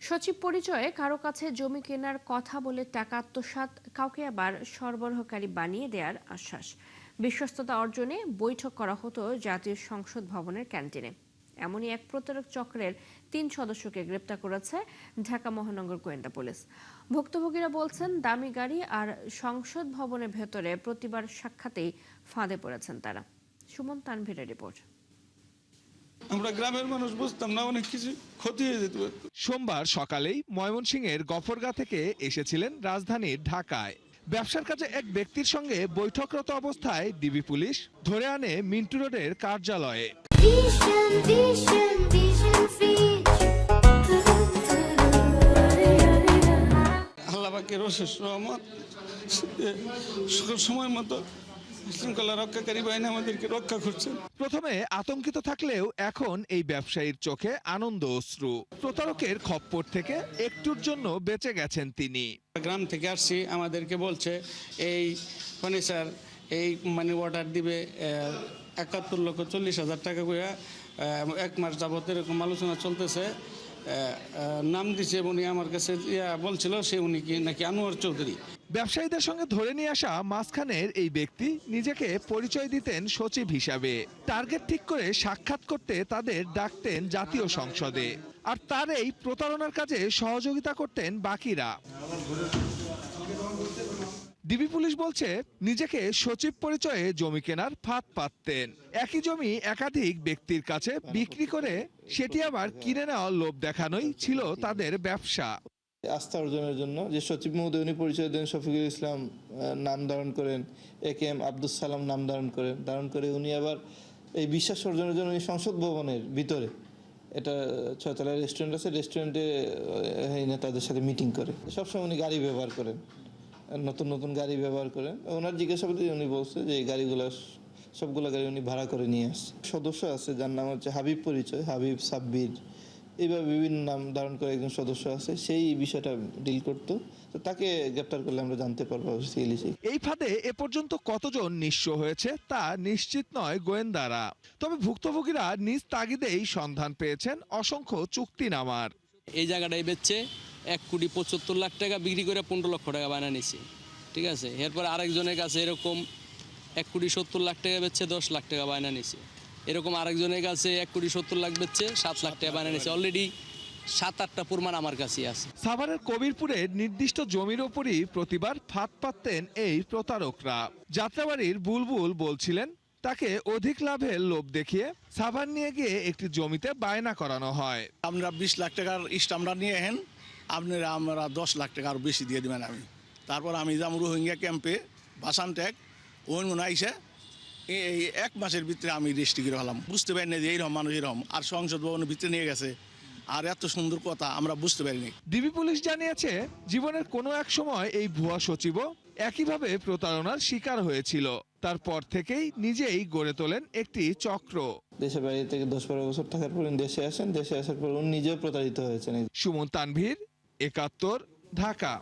সচিব পরিচয়ে কারো কাছে জমি কেনার কথা বলে টাকা আত্মসাৎ, কাউকে আবার সরবরাহকারী বানিয়ে দেওয়ার আশ্বাস। বিশ্বস্ততা অর্জনে বৈঠক করা হতো জাতীয় সংসদ ভবনের ক্যান্টিনে। এমনই এক প্রতারক চক্রের ৩ সদস্যকে গ্রেপ্তার করেছে ঢাকা মহানগর গোয়েন্দা পুলিশ। ভুক্তভোগীরা বলছেন, দামি গাড়ি আর সংসদ ভবনের ভেতরে প্রতিবার সাক্ষাতেই ফাঁদে পড়েছেন তারা। সুমন তানভীরের রিপোর্ট। আমরা গ্রামের মানুষ বুঝতাম না, অনেক কিছু ক্ষতি হয়ে যেত। সোমবার সকালেই ময়মনসিংহের গফরগাঁ থেকে এসেছিলেন রাজধানীর ঢাকায়। ব্যবসার কাজে এক ব্যক্তির সঙ্গে বৈঠকরত অবস্থায় ডিবি পুলিশ ধরে আনে মিন্টু রোডের কার্যালয়ে। আল্লাহ পাকের অশেষ রহমত, সময় মতো শৃঙ্খলা রক্ষাকারী বাহিনী আমাদেরকে রক্ষা করছে। প্রথমে আতঙ্কিত থাকলেও এখন এই ব্যবসায়ীর চোখে আনন্দ অশ্রু। প্রতারকের খপ্পর থেকে একটুর জন্য বেঁচে গেছেন তিনি। গ্রাম থেকে আসছি, আমাদেরকে বলছে এই ফার্নিচার এই মানি অর্ডার দিবে ৭১,৪০,০০০ টাকা করে। ১ মাস যাবত এরকম আলোচনা চলতেছে। নাম দিছে উনি আমার কাছে বলছিল, সে উনি কি নাকি আনোয়ার চৌধুরী। ব্যবসায়ীদের সঙ্গে ধরে নিয়ে আসা মাঝখানের এই ব্যক্তি নিজেকে পরিচয় দিতেন সচিব হিসাবে। টার্গেট ঠিক করে সাক্ষাৎ করতে তাদের ডাকতেন জাতীয় সংসদে, আর তার এই প্রতারণার কাজে সহযোগিতা করতেন বাকিরা। ডিবি পুলিশ বলছে, নিজেকে সচিব পরিচয়ে জমি কেনার ফাঁদ পাততেন। একই জমি একাধিক ব্যক্তির কাছে বিক্রি করে সেটি আবার কিনে নেওয়ার লোভ দেখানোই ছিল তাদের ব্যবসা। আস্থা অর্জনের জন্য যে সচিব মহোদয় উনি পরিচয় দেন শফিকুল ইসলাম নাম ধারণ করেন, AKM আব্দুল সালাম নাম ধারণ করে উনি আবার এই বিশ্বাস অর্জনের জন্য উনি সংসদ ভবনের ভিতরে, এটা ৬ তলায় রেস্টুরেন্ট আছে, রেস্টুরেন্টে তাদের সাথে মিটিং করে। সবসময় উনি গাড়ি ব্যবহার করেন, নতুন নতুন গাড়ি ব্যবহার করেন। ওনার জিজ্ঞাসাবাদে উনি বলছে যে এই গাড়িগুলো সবগুলো গাড়ি উনি ভাড়া করে নিয়ে আসছে। সদস্য আছে যার নাম হচ্ছে হাবিব পরিচয়, হাবিব সাব্বির, এইভাবে বিভিন্ন নাম ধারণ করে একজন সদস্য আছে, সেই বিষয়টা ডিল করতো। তো তাকে গ্রেপ্তার করলে আমরা জানতে পারবো এই ফাঁদে এ পর্যন্ত কতজন নিঃস্ব হয়েছে তা নিশ্চিত নয় গোয়েন্দারা। তবে ভুক্তভোগীরা নিজ তাগিদেই সন্ধান পেয়েছেন অসংখ্য চুক্তিনামার। এই জায়গাটাই বেচছে ১,৭৫,০০,০০০ টাকা বিক্রি করে ১৫ লক্ষ টাকা বানা নিছে, ঠিক আছে। এরপর আরেকজনের কাছে এরকম ১,৭০,০০,০০০ টাকা বেচছে ১০ লাখ টাকা বানা নিছে। এরকম আরেকজনের কাছে ১,৭০,০০,০০০ বেচছে ৭ লাখ টাকা বানা নিছে। অলরেডি ৭-৮টা প্রমাণ আমার কাছে আছে। সাভারের কবিরপুরের নির্দিষ্ট জমির ওপরই প্রতিবার ফাঁদ পাততেন এই প্রতারকরা। যাত্রাবাড়ির বুলবুল বলছিলেন, তাকে অধিক লাভের লোভ দেখিয়ে সাভার নিয়ে গিয়ে একটি জমিতে বায়না করানো হয়। আপনারা ২০ লাখ টাকার আমরা নিয়ে হেন, আপনারা আমরা ১০ লাখ টাকা আরও বেশি দিয়ে দেবেন। তারপর আমি যাম রোহিঙ্গা ক্যাম্পে বাসান ট্যাগ ওই মনে আইসে এই ১ মাসের ভিতরে আমি রেজিস্ট্রি করে হলাম। বুঝতে পারি না যে এইরকম মানুষ এরকম আর সংসদ ভবনের ভিতরে নিয়ে গেছে, আর এত সুন্দর কথা আমরা বুঝতে পারিনি। ডিবি পুলিশ জানিয়েছে, জীবনের কোনো এক সময় এই ভুয়া সচিবও একইভাবে প্রতারণার শিকার হয়েছিল। তারপর থেকেই নিজেই গড়ে তোলেন একটি চক্র। দেশের বাইরে থেকে ১০-১২ বছর থাকার পর দেশে আসেন, দেশে আসার পর উনি নিজেও প্রতারিত হয়েছেন। সুমন তানভীর, ৭১, ঢাকা।